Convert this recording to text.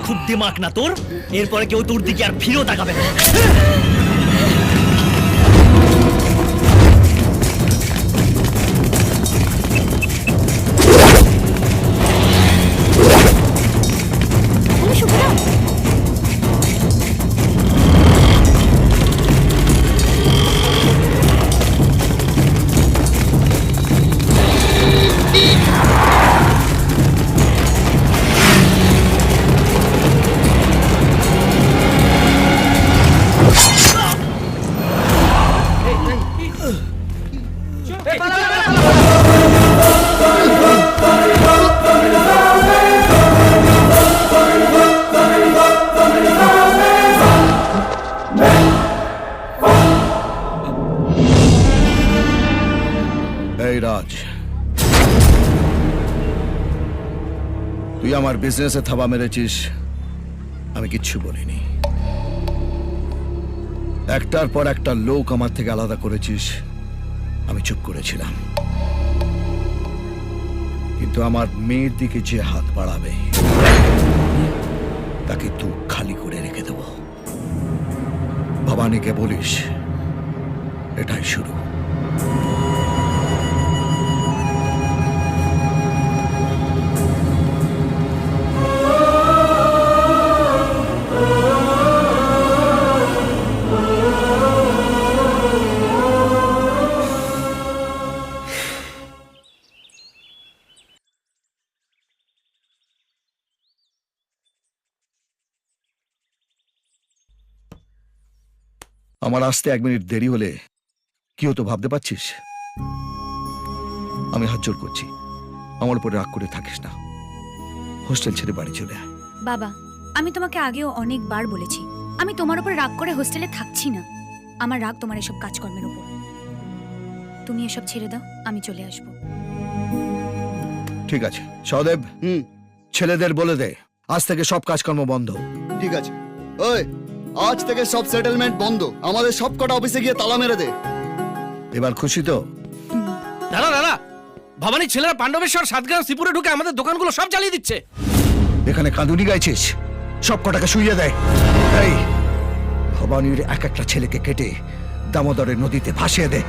খুব দিমাগ না তোর? এরপরে কেউ তোর দিকে আর ফিরেও তাকাবে না। এই রাজ, তুই আমার বিজনেসে থাবা মেরেছিস, আমি কিচ্ছু বলিনি। একটার পর একটা লোক আমার থেকে আলাদা করেছিস, আমি চুপ করেছিলাম। কিন্তু আমার মেয়ের দিকে যে হাত বাড়াবে তাকে তুই খালি করে রেখে দেব। ভবানীকে বলিস এটাই শুরু। আমার আসতে 1 মিনিট দেরি হলে কি হতো ভাবতে পারছিস? আমি হাত জোর করছি, আমার উপরে রাগ করে থাকিস না। হোস্টেল ছেড়ে বাড়ি চলে আয়। বাবা, আমি তোমাকে আগেও অনেকবার বলেছি আমি তোমার উপর রাগ করে হোস্টেলে থাকছি না। আমার রাগ তোমার এসব কাজকর্মের উপর। তুমি এসব ছেড়ে দাও, আমি চলে আসব। ঠিক আছে সহদেব, ছেলেদের বলে দে আজ থেকে সব কাজকর্ম বন্ধ। ঠিক আছে। ওই, আজ থেকে সব সেটেলমেন্ট বন্ধ। আমাদের সব কটা অফিসে গিয়ে তালা মেরে দে। এবার খুশি তো? দাদা দাদা, ভবানীর ছেলেরা পাণ্ডবেশ্বর, সাতগ্রাম, শ্রীপুরে ঢুকে আমাদের দোকানগুলো সব জ্বালিয়ে দিচ্ছে। এখানে কাঁদুনি গাইছিস? সব কটাকে শুইয়ে দেয়। এই ভবানীর এক একটা ছেলেকে কেটে দামোদরের নদীতে ভাসিয়ে দে।